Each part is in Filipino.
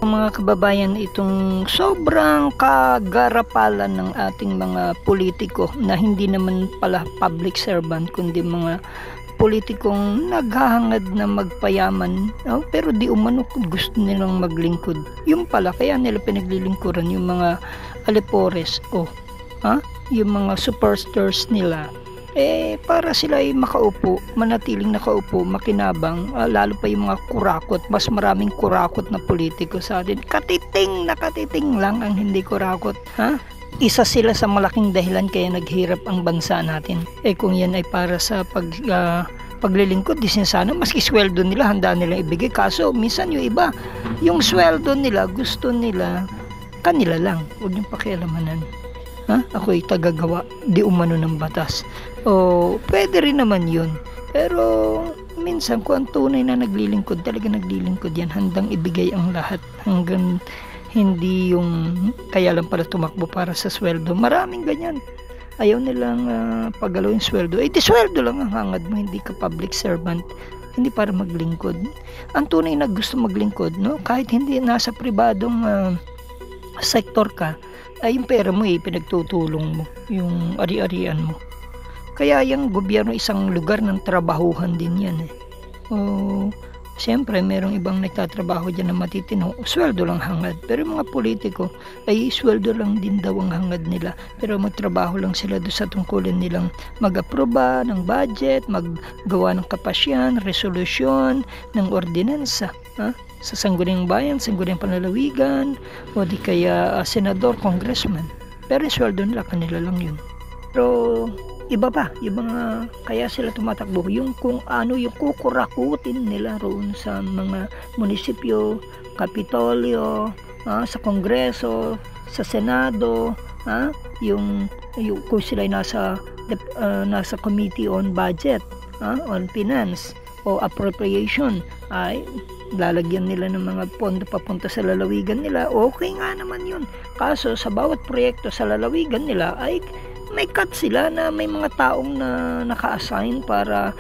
Mga kababayan, itong sobrang kagarapalan ng ating mga politiko na hindi naman pala public servant kundi mga politikong naghahangad na magpayaman, pero di umano gusto nilang maglingkod. Yung pala kaya nila pinaglilingkuran yung mga alipores yung mga superstars nila, para sila ay makaupo, manatiling nakaupo, makinabang, lalo pa yung mga kurakot, mas maraming kurakot na politiko sa atin. Katiting lang ang hindi kurakot, isa sila sa malaking dahilan kaya naghirap ang bansa natin. Kung yan ay para sa paglilingkod, di sana maski sweldo nila handa nilang ibigay, kaso minsan yung iba, yung sweldo nila gusto nila kanila lang, huwag niyong pakialamanan. Ako'y tagagawa di umano ng batas. Pwede rin naman yun, pero minsan kung ang tunay na naglilingkod, talaga naglilingkod yan, handang ibigay ang lahat, hanggang hindi yung kaya lang pala tumakbo para sa sweldo. Maraming ganyan, ayaw nilang pagalaw yung sweldo, di sweldo lang ang hangad mo, hindi ka public servant, hindi para maglingkod. Ang tunay na gusto maglingkod, kahit hindi nasa pribadong sektor ka, ay yung pera mo pinagtutulong mo, yung ari-arian mo. Kaya yung gobyerno isang lugar ng trabahuhan din yan. Siyempre merong ibang nagtatrabaho dyan na matitino, sweldo lang hangad, pero yung mga politiko ay sweldo lang din daw ang hangad nila, pero magtrabaho lang sila doon sa tungkulin nilang mag-aproba ng budget, maggawa ng kapasyan, resolusyon ng ordinansa, sa sangguniang bayan, sangguniang panlalawigan, o di kaya senador, congressman. Pero sweldo nila, kanila lang yun. Pero iba pa, yung mga kaya sila tumatakbo, yung kung ano yung kukurakutin nila roon sa mga munisipyo, kapitolyo, sa kongreso, sa senado, yung kung sila ay nasa committee on budget, on finance o appropriation, ay lalagyan nila ng mga pondo papunta sa lalawigan nila. Okay nga naman yun, kaso sa bawat proyekto sa lalawigan nila ay may cut sila na may mga taong na naka-assign para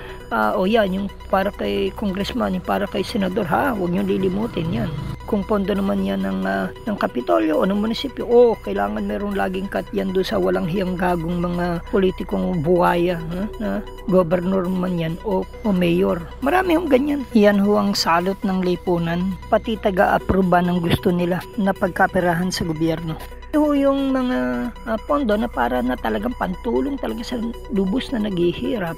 yung para kay congressman, yung para kay senador, huwag nyo lilimutin yan. Kung pondo naman yan ng kapitolyo o ng munisipyo, kailangan merong laging cut yan doon sa walang hiyang gagong mga politikong buwaya, na gobernur man yan o mayor. Marami hong ganyan. Yan ho ang salot ng lipunan, pati taga-aproba ng gusto nila na pagkaperahan sa gobyerno. Yung mga pondo na para na talagang pantulong talaga sa lubos na naghihirap,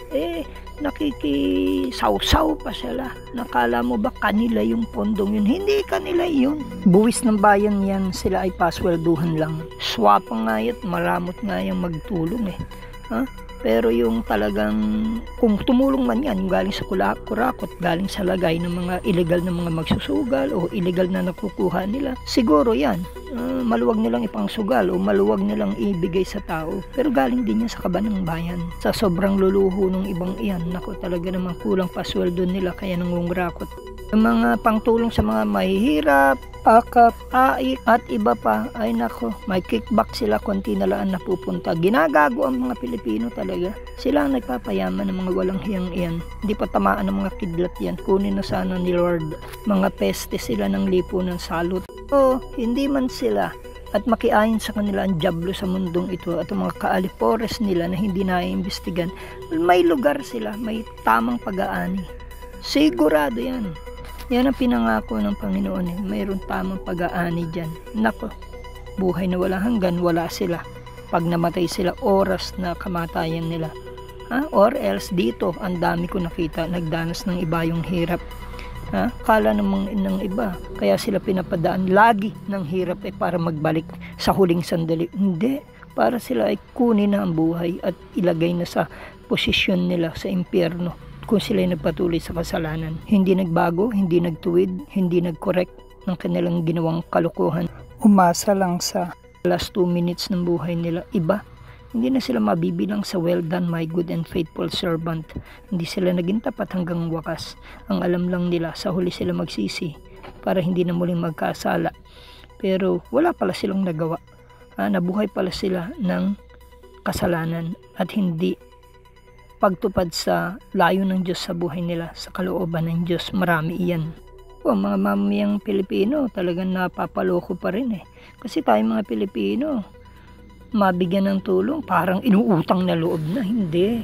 nakikisaw-saw pa sila. Nakala mo ba kanila yung pondong yun? Hindi kanila yun. Buwis ng bayan yan, sila ay paswelduhan lang. Swapang nga yun, maramot nga yung magtulong Pero yung talagang, kung tumulong man yan, yung galing sa kurakot, galing sa lagay ng mga illegal na mga magsusugal o illegal na nakukuha nila, siguro yan, maluwag nilang ipangsugal o maluwag nilang ibigay sa tao. Pero galing din yan sa kaban ng bayan. Sa sobrang luluho ng ibang iyan, talaga namang kulang pa sweldo nila, kaya nangungurakot. Yung mga pangtulong sa mga mahihirap, akap, aik, at iba pa, ay may kickback sila, konti na lang napupunta. Ginagago ang mga Pilipino talaga. Sila ang nagpapayaman ng mga walang hiyang iyan. Hindi pa tamaan ng mga kidlat yan. Kunin na sana ni Lord. Mga peste sila ng lipunan, salot. Hindi man sila at makiayon sa kanila ang diablo sa mundong ito at ang mga kaalipores nila na hindi naiimbestigan, may lugar sila, may tamang pag-aani. Sigurado yan. Yan ang pinangako ng Panginoon. Mayroon tamang pag-aani dyan. Buhay na walang hanggan, wala sila. Pag namatay sila, oras na kamatayan nila. Or else dito, ang dami ko nakita, nagdanas ng iba yung hirap. Kala namang ng iba, kaya sila pinapadaan lagi ng hirap para magbalik sa huling sandali. Hindi, para sila ay kunin na ang buhay at ilagay na sa posisyon nila sa impyerno. Kung sila ay nagpatuloy sa kasalanan, hindi nagbago, hindi nagtuwid, hindi nag-correct ng kanilang ginawang kalukuhan, umasa lang sa last 2 minutes ng buhay nila, hindi na sila mabibilang sa well done my good and faithful servant. Hindi sila naging tapat hanggang wakas. Ang alam lang nila, sa huli sila magsisi para hindi na muling magkasala. Pero wala pala silang nagawa. Nabuhay pala sila ng kasalanan at hindi pagtupad sa layo ng Diyos sa buhay nila, sa kalooban ng Diyos. Marami iyan. po, mga mamamayang Pilipino talagang napapaloko pa rin eh. Kasi tayo mga Pilipino, mabigyan ng tulong, parang inuutang na loob na. Hindi.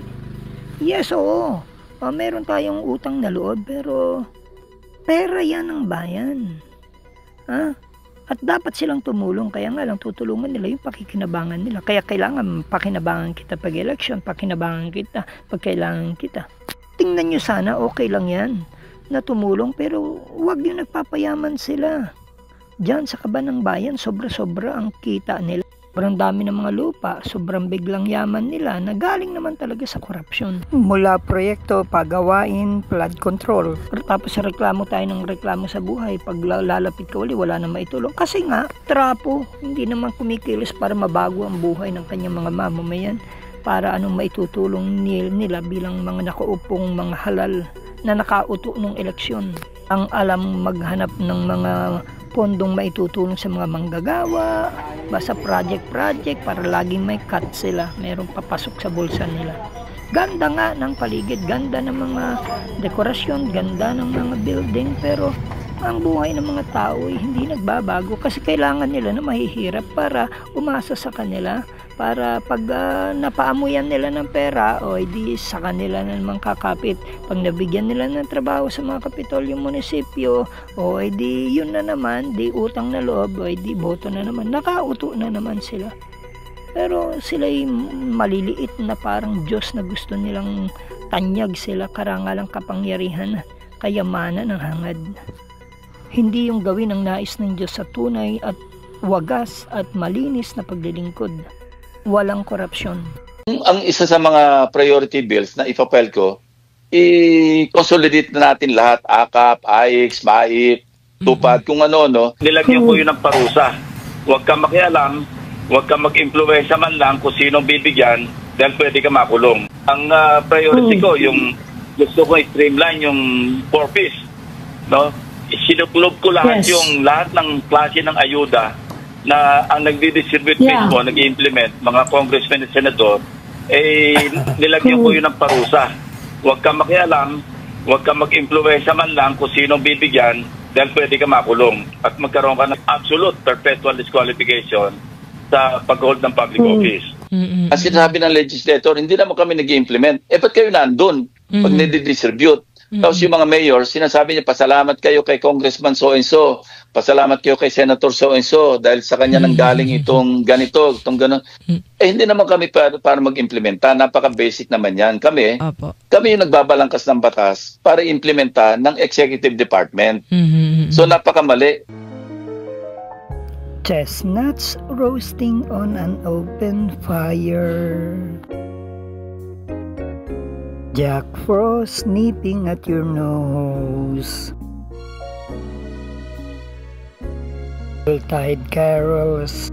Yes, oo. Meron tayong utang na loob, pero pera yan ng bayan. At dapat silang tumulong, kaya nga lang tutulungan nila yung pakikinabangan nila. Kaya kailangan pakinabangan kita pag election, pakinabangan kita pag kailangan kita. Tingnan nyo sana, okay lang yan na tumulong, pero huwag yung nagpapayaman sila. Diyan sa kaban ng bayan, sobra-sobra ang kita nila. Sobrang dami ng mga lupa, sobrang biglang yaman nila na galing naman talaga sa korupsyon. Mula proyekto, pagawain, flood control. Tapos reklamo tayo ng reklamo sa buhay. Pag lalapit ka uli, wala na maitulong. Kasi nga, trapo, hindi naman kumikilos para mabago ang buhay ng kanyang mga mamamayan. Para anong maitutulong nila bilang mga nakaupong mga halal na nakauto ng eleksyon. Ang alam maghanap ng mga pondong maitutulong sa mga manggagawa, basta project para laging may cut sila, merong papasok sa bulsa nila. Ganda nga ng paligid, ganda ng mga dekorasyon, ganda ng mga building, pero ang buhay ng mga tao ay hindi nagbabago kasi kailangan nila na mahihirap para umasa sa kanila, para pag napaamuyan nila ng pera o di sa kanila na naman kakapit. Pag nabigyan nila ng trabaho sa mga kapitolyong munisipyo o di yun na naman, di utang na loob o di boto na naman, nakauto na naman sila. Pero sila'y maliliit na parang Diyos na gusto nilang tanyag sila, karangalang kapangyarihan, kayamanan ng hangad. Hindi yung gawin ang nais ng Diyos sa tunay at wagas at malinis na paglilingkod. Walang korupsyon. Ang isa sa mga priority bills na ipapel ko, i-consolidate na natin lahat, AKAP, AIX, MAIP, TUPAD, kung ano, no? Nilagyan ko yun ng parusa. Huwag kang makialam, huwag kang mag-influensya man lang kung sinong bibigyan dahil pwede ka makulong. Ang priority ko, yung gusto ko i-streamline yung 4Ps, no? Sinuklob ko lahat yung lahat ng klase ng ayuda na ang nagdi-distribute mismo, nag-i-implement, mga congressmen at senador, nilagyan ko yun ng parusa. Huwag kang makialam, huwag kang mag-influensya man lang kung sinong bibigyan dahil pwede ka makulong at magkaroon ka ng absolute perpetual disqualification sa pag-hold ng public office. Ang sinasabi ng legislator, hindi naman kami nag-i-implement. Ba't kayo nandun pag nadi-distribute? Tapos yung mga mayor, sinasabi niya, pasalamat kayo kay Congressman so-and-so, pasalamat kayo kay Senator so-and-so dahil sa kanya nang galing itong ganito, itong gano'n. Hindi naman kami para mag-implementa. Napaka-basic naman yan. Kami yung nagbabalangkas ng batas para implementa ng Executive Department. So napakamali. Chestnuts roasting on an open fire. Jack Frost nipping at your nose. Yuletide carols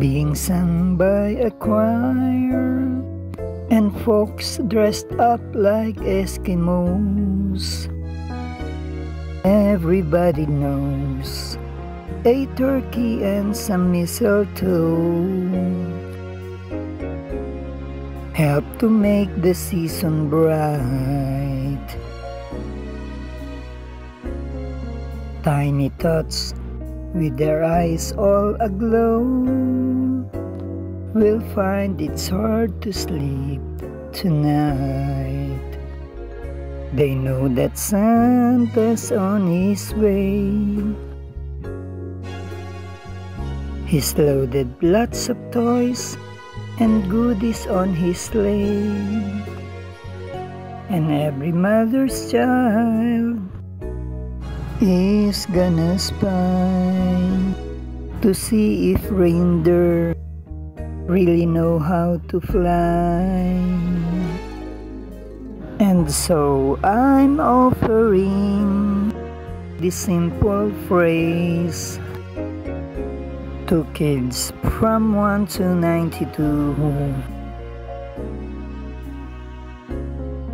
being sung by a choir, and folks dressed up like Eskimos. Everybody knows a turkey and some mistletoe help to make the season bright. Tiny tots with their eyes all aglow will find it's hard to sleep tonight. They know that Santa's on his way. He's loaded lots of toys and goodies on his sleigh, and every mother's child is gonna spy to see if reindeer really know how to fly. And so I'm offering this simple phrase to kids from 1 to 92.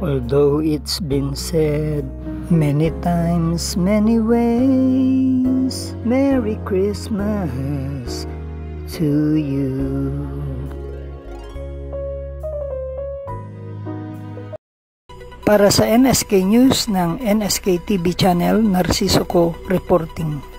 Although it's been said many times, many ways, Merry Christmas to you. Para sa NSK News ng NSK TV Channel, Narciso Co reporting.